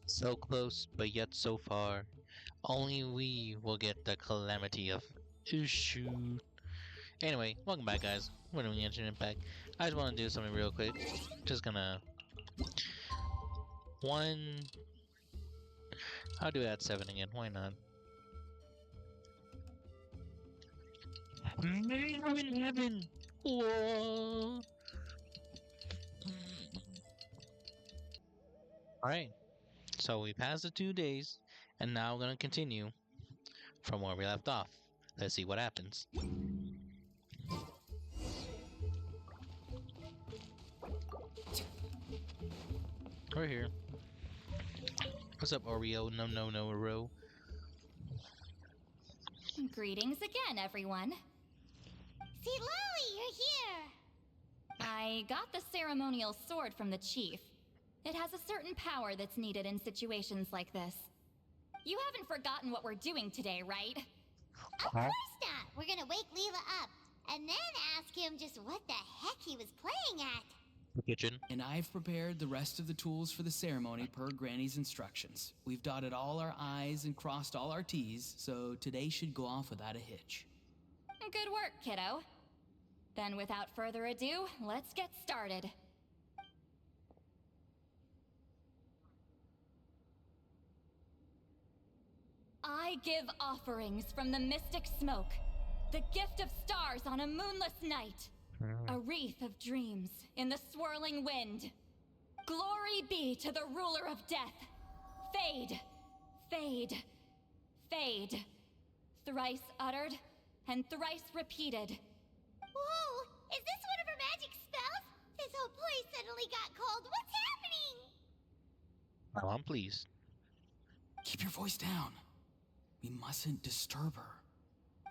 So close, but yet so far. Only we will get the calamity of issue. Anyway, welcome back, guys. We're doing Genshin Impact. I just want to do something real quick. Just gonna one. I'll do at 7 again. Why not? Man in heaven. Whoa. All right. So we passed the 2 days, and now we're gonna continue from where we left off. Let's see what happens. We're here. What's up, Oreo? No, Oro. Greetings again, everyone. See, Lily, you're here! I got the ceremonial sword from the chief. It has a certain power that's needed in situations like this. You haven't forgotten what we're doing today, right? Of course not! We're gonna wake Leela up, and then ask him just what the heck he was playing at. The kitchen. And I've prepared the rest of the tools for the ceremony per Granny's instructions. We've dotted all our I's and crossed all our T's, so today should go off without a hitch. Good work, kiddo. Then without further ado, let's get started. I give offerings from the mystic smoke, the gift of stars on a moonless night, a wreath of dreams in the swirling wind. Glory be to the ruler of death. Fade, fade, fade. Thrice uttered and thrice repeated. Whoa! Is this one of her magic spells? This whole place suddenly got cold. What's happening? Oh, I'm pleased. Keep your voice down. We mustn't disturb her.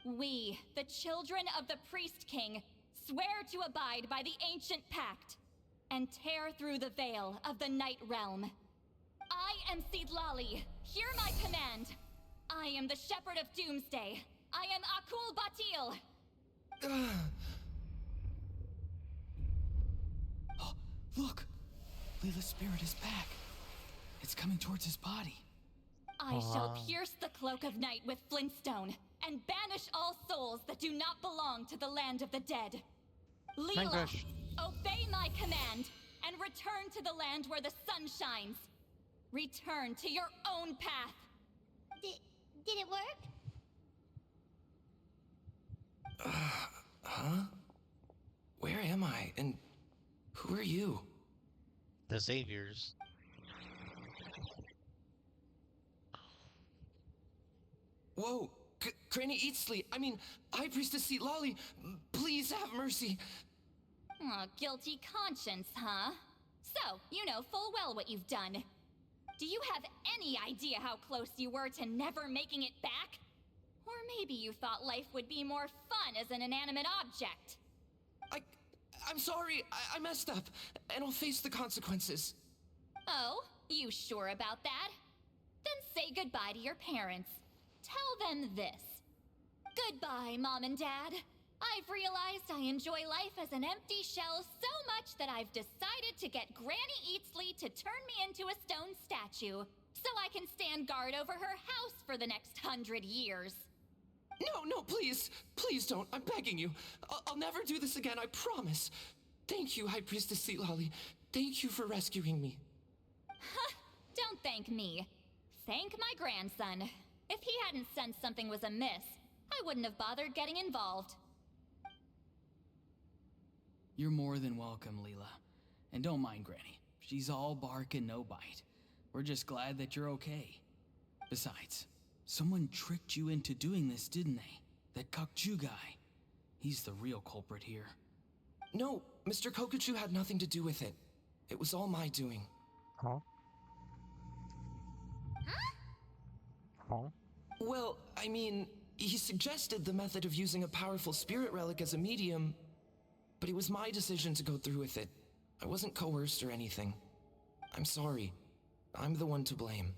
We, the children of the Priest King, swear to abide by the ancient pact and tear through the veil of the Night Realm. I am Seedlali. Hear my command. I am the Shepherd of Doomsday. I am Akul Batil. Oh, look! Leela's spirit is back. It's coming towards his body. I shall pierce the cloak of night with flintstone and banish all souls that do not belong to the land of the dead. Leela, obey my command and return to the land where the sun shines. Return to your own path. Did it work? Huh? Where am I? And who are you? The saviors. Whoa! Granny Eatsley, High Priestess Seatlali, please have mercy. Oh, guilty conscience, huh? So, you know full well what you've done. Do you have any idea how close you were to never making it back? Or maybe you thought life would be more fun as an inanimate object. I'm sorry, I messed up, and I'll face the consequences. Oh, you sure about that? Then say goodbye to your parents. Tell them this. Goodbye, Mom and Dad. I've realized I enjoy life as an empty shell so much that I've decided to get Granny Eatsley to turn me into a stone statue, so I can stand guard over her house for the next 100 years. No, please don't. I'm begging you. I'll never do this again, I promise. Thank you, High Priestess Seatlali. Thank you for rescuing me. Don't thank me. Thank my grandson. If he hadn't sensed something was amiss, I wouldn't have bothered getting involved. You're more than welcome, Leela. And don't mind Granny. She's all bark and no bite. We're just glad that you're okay. Besides, someone tricked you into doing this, didn't they? That Kokju guy. He's the real culprit here. No, Mr. Kokuchu had nothing to do with it. It was all my doing. Huh? Huh? Well, he suggested the method of using a powerful spirit relic as a medium, but it was my decision to go through with it. I wasn't coerced or anything. I'm sorry. I'm the one to blame.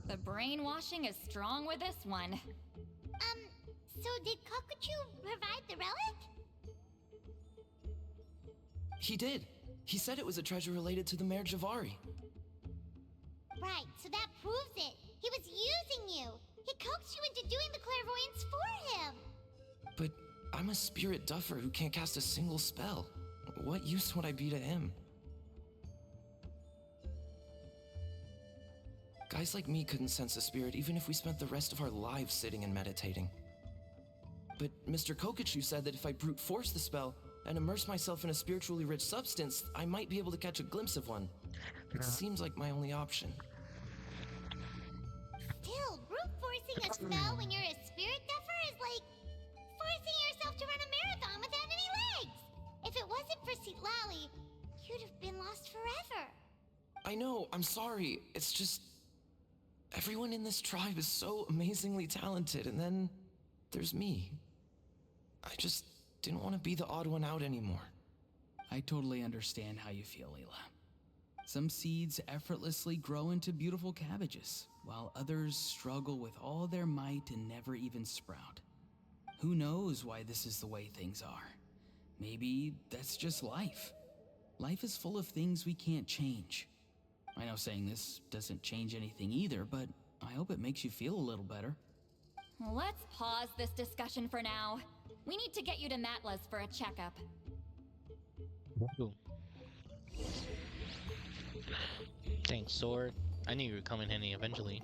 The brainwashing is strong with this one. So did Kokuchu provide the relic? He did. He said it was a treasure related to the Mare Javari. Right, so that proves it. He was using you. He coaxed you into doing the clairvoyance for him. But I'm a spirit duffer who can't cast a single spell. What use would I be to him? Guys like me couldn't sense a spirit even if we spent the rest of our lives sitting and meditating. But Mr. Kokachu said that if I brute force the spell and immerse myself in a spiritually rich substance, I might be able to catch a glimpse of one. It seems like my only option. Still, brute forcing a spell when you're a spirit duffer is like forcing yourself to run a marathon without any legs. If it wasn't for Citlali, you'd have been lost forever. I know, I'm sorry. It's just... everyone in this tribe is so amazingly talented, and then there's me. I just didn't want to be the odd one out anymore. I totally understand how you feel, Leela. Some seeds effortlessly grow into beautiful cabbages, while others struggle with all their might and never even sprout. Who knows why this is the way things are? Maybe that's just life. Life is full of things we can't change. I know saying this doesn't change anything either, but I hope it makes you feel a little better. Let's pause this discussion for now. We need to get you to Matla's for a checkup. Ooh. Thanks, sword. I knew you were coming handy eventually.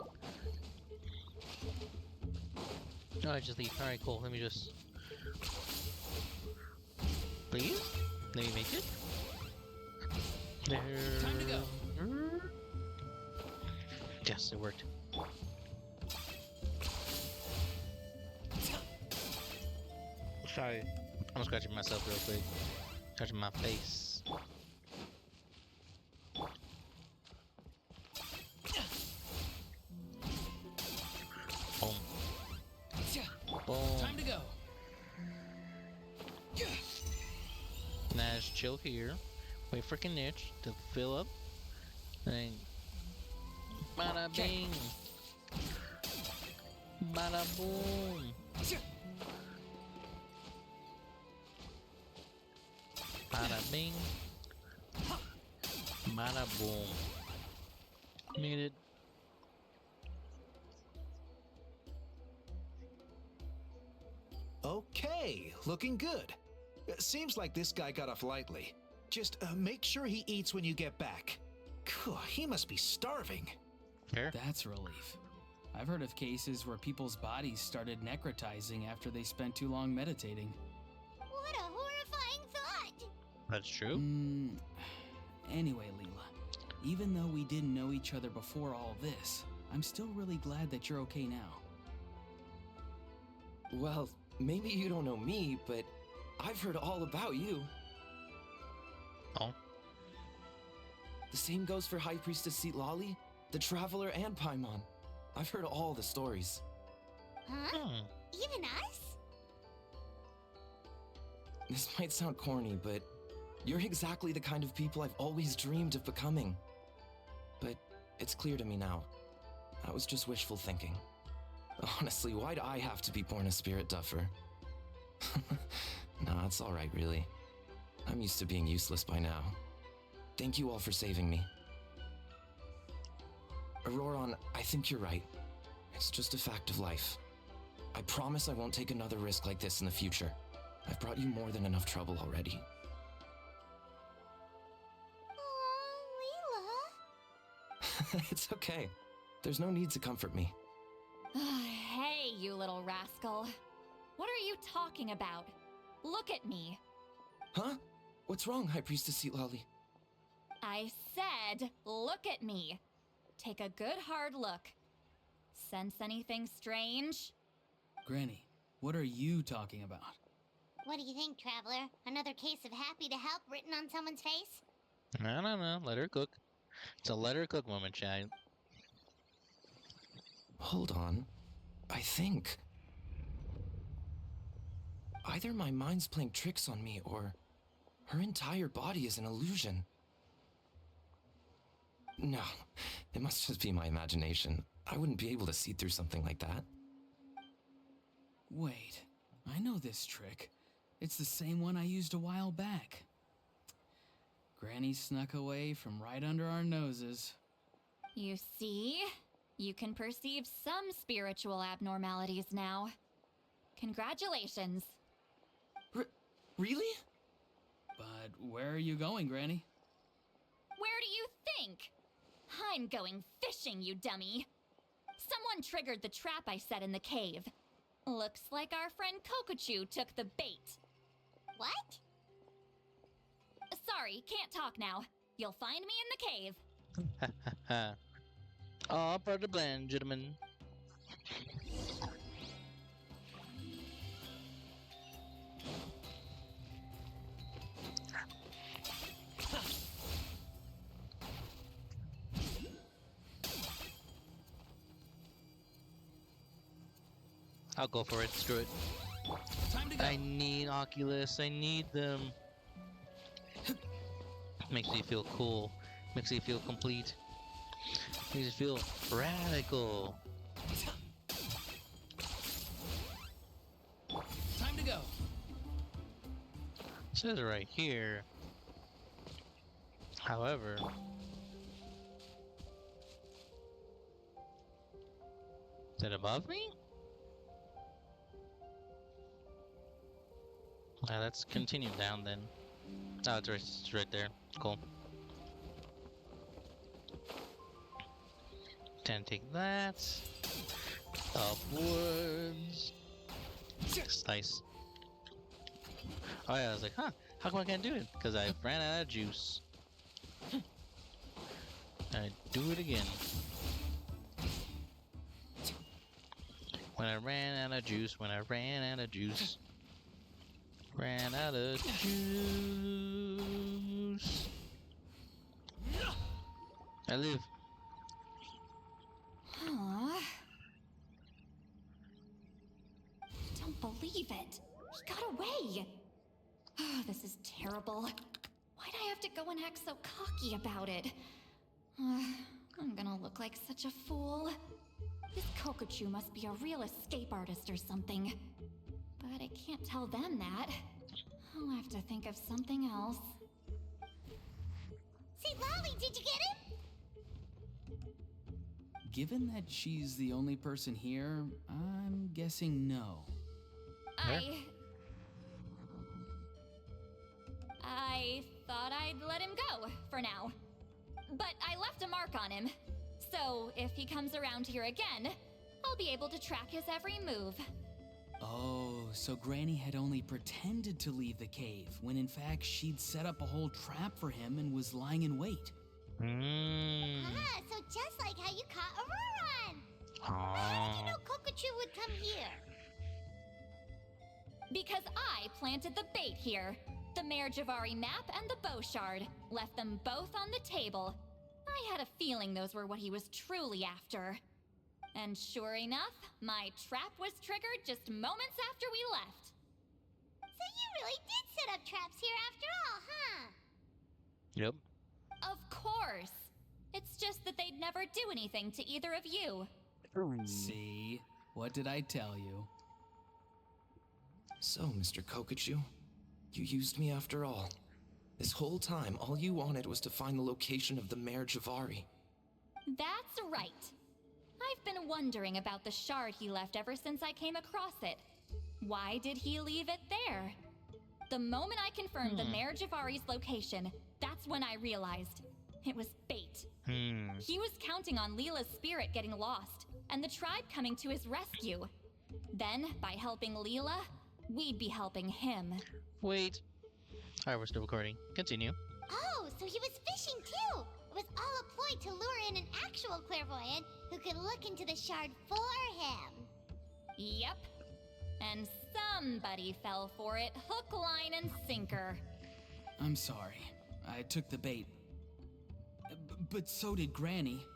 No, I just leave. Alright, cool. Let me just... Please? Let me make it? There... Time to go. Yes, it worked. Sorry. I'm scratching myself real quick. Scratching my face. Boom. Boom. Time to go. Nash, chill here. Wait for Niche to fill up. Then bada bing. Bada boom. Bada bing. Bada boom. Made it. Okay, looking good. Seems like this guy got off lightly. Just make sure he eats when you get back. Phew, he must be starving. Fair. That's a relief. I've heard of cases where people's bodies started necrotizing after they spent too long meditating. What a horrifying thought! That's true. Anyway, Leela, even though we didn't know each other before all this, I'm still really glad that you're okay now. Well, maybe you don't know me, but I've heard all about you. Oh. The same goes for High Priestess Citlali, the Traveler, and Paimon. I've heard all the stories. Huh? Hmm. Even us? This might sound corny, but you're exactly the kind of people I've always dreamed of becoming. But it's clear to me now. That was just wishful thinking. Honestly, why'd I have to be born a spirit duffer? Nah, it's alright, really. I'm used to being useless by now. Thank you all for saving me. Auroron, I think you're right. It's just a fact of life. I promise I won't take another risk like this in the future. I've brought you more than enough trouble already. Oh, Leela. It's okay. There's no need to comfort me. Hey, you little rascal. What are you talking about? Look at me. Huh? What's wrong, High Priestess Citlali? I said, look at me. Take a good hard look. Sense anything strange? Granny, what are you talking about? What do you think, Traveler? Another case of happy to help written on someone's face? No. Let her cook. It's a let her cook moment, child. Hold on. I think... either my mind's playing tricks on me, or her entire body is an illusion. No, it must just be my imagination. I wouldn't be able to see through something like that. Wait, I know this trick. It's the same one I used a while back. Granny snuck away from right under our noses. You see? You can perceive some spiritual abnormalities now. Congratulations. Really? But where are you going, Granny? Where do you think? I'm going fishing, you dummy. Someone triggered the trap I set in the cave. Looks like our friend Kokochu took the bait. What? Sorry, can't talk now. You'll find me in the cave. Ha ha ha. All part of the plan, gentlemen. I'll go for it. Screw it. Time to go. I need Oculus. I need them. Makes me feel cool. Makes me feel complete. Makes me feel radical. Time to go. It says it right here. However, is it above me? Let's continue down then. Oh, it's right there. Cool. Can take that. Upwards. Nice. Oh yeah, I was like, huh, how come I can't do it? Because I ran out of juice. I do it again. When I ran out of juice, when I ran out of juice. Ran out of juice. I live. Huh? Don't believe it. He got away. Oh, this is terrible. Why'd I have to go and act so cocky about it? I'm gonna look like such a fool. This Kokochu must be a real escape artist or something. But I can't tell them that. I'll have to think of something else. St. Lolly, did you get him? Given that she's the only person here, I'm guessing no. I thought I'd let him go for now. But I left a mark on him. So if he comes around here again, I'll be able to track his every move. Oh, so Granny had only pretended to leave the cave, when in fact she'd set up a whole trap for him and was lying in wait. Ah, so just like how you caught Auroron. How did you know Kokochu would come here? Because I planted the bait here. The Mare Javari map and the bow shard. Left them both on the table. I had a feeling those were what he was truly after. And sure enough, my trap was triggered just moments after we left. So you really did set up traps here after all, huh? Yep. Of course. It's just that they'd never do anything to either of you. See? What did I tell you? So, Mr. Kokochu, you used me after all. This whole time, all you wanted was to find the location of the Mare Javari. That's right. I've been wondering about the shard he left ever since I came across it. Why did he leave it there? The moment I confirmed the Mare Javari's location, that's when I realized it was bait. He was counting on Leela's spirit getting lost, and the tribe coming to his rescue. Then, by helping Leela, we'd be helping him. Wait. Alright, we're still recording. Continue. Oh, so he was fishing too. It was all a ploy to lure in an actual clairvoyant who could look into the shard for him. Yep. And somebody fell for it, hook, line, and sinker. I'm sorry. I took the bait. But so did Granny.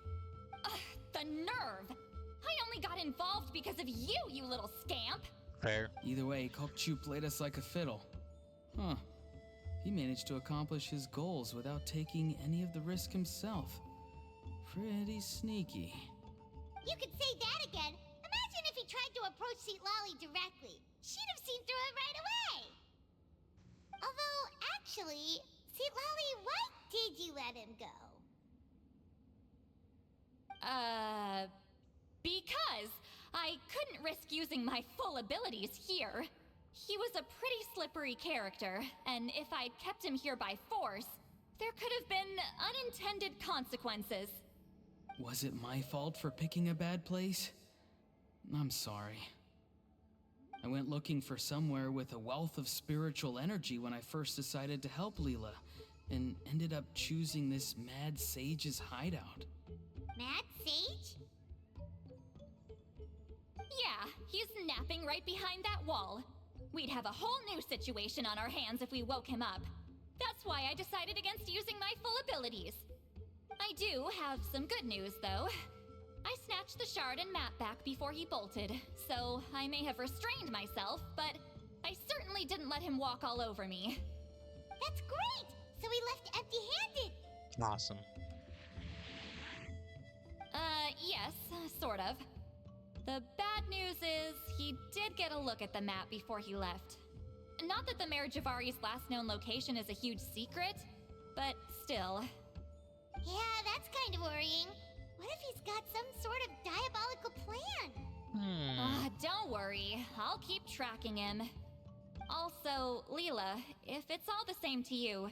The nerve! I only got involved because of you, you little scamp! Fair. Either way, Kokchu played us like a fiddle. Huh. He managed to accomplish his goals without taking any of the risk himself. Pretty sneaky. You could say that again. Imagine if he tried to approach St. Lolly directly. She'd have seen through it right away. Although, actually, St. Lolly, why did you let him go? wouldn't risk using my full abilities here. He was a pretty slippery character, and if I'd kept him here by force, there could have been unintended consequences. Was it my fault for picking a bad place? I'm sorry. I went looking for somewhere with a wealth of spiritual energy when I first decided to help Leela, and ended up choosing this mad sage's hideout. Mad Sage? Yeah, he's napping right behind that wall. We'd have a whole new situation on our hands if we woke him up. That's why I decided against using my full abilities. I do have some good news, though. I snatched the shard and map back before he bolted, so I may have restrained myself, but I certainly didn't let him walk all over me. That's great! So we left empty-handed! Awesome. Yes, sort of. The bad news is he did get a look at the map before he left. Not that the Mayor Javari's last known location is a huge secret, but still. Yeah, that's kind of worrying. What if he's got some sort of diabolical plan? Don't worry. I'll keep tracking him. Also, Leela, if it's all the same to you,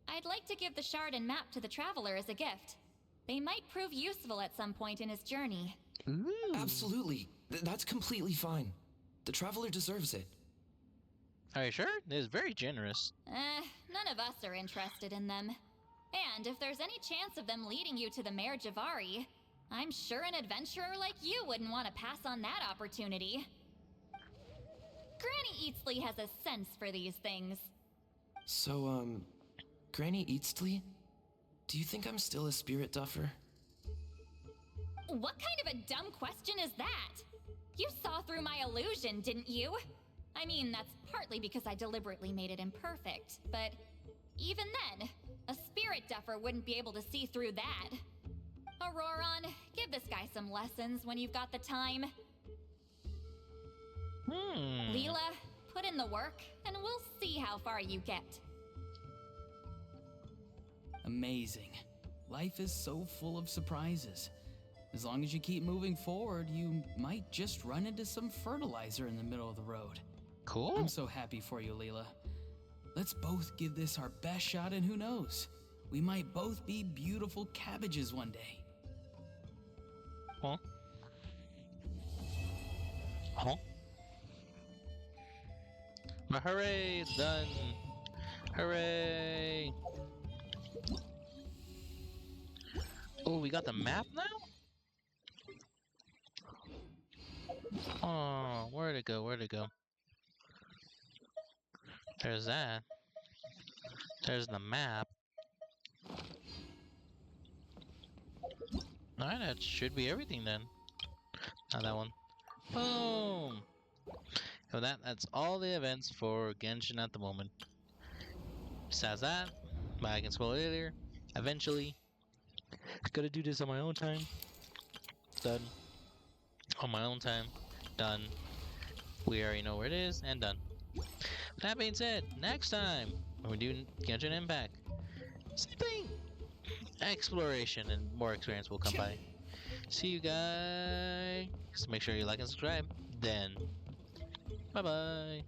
I'd like to give the shard and map to the Traveler as a gift. They might prove useful at some point in his journey. Ooh. Absolutely. That's completely fine. The Traveler deserves it. Are you sure? It is very generous. None of us are interested in them. And if there's any chance of them leading you to the Mayor Javari, I'm sure an adventurer like you wouldn't want to pass on that opportunity. Granny Eatsley has a sense for these things. So, Granny Eatsley? Do you think I'm still a spirit duffer? What kind of a dumb question is that? You saw through my illusion, didn't you? I mean, that's partly because I deliberately made it imperfect, but even then, a spirit duffer wouldn't be able to see through that. Auroron, give this guy some lessons when you've got the time. Leela, put in the work, and we'll see how far you get. Amazing. Life is so full of surprises. As long as you keep moving forward, you might just run into some fertilizer in the middle of the road. Cool. I'm so happy for you, Leela. Let's both give this our best shot, and who knows? We might both be beautiful cabbages one day. Huh? Huh? But hooray, it's done. Hooray! Oh, we got the map now? Oh, where'd it go? Where'd it go? There's that. There's the map. Alright, that should be everything then. Not that one. Boom! So that's all the events for Genshin at the moment. Besides that, but I can spoil it later. Eventually. Gotta do this on my own time. Done. On my own time. Done. We already know where it is, and done. That being said, next time, when we're doing Genshin Impact, same thing. Exploration and more experience will come by. See you guys. So make sure you like and subscribe. Then, bye bye.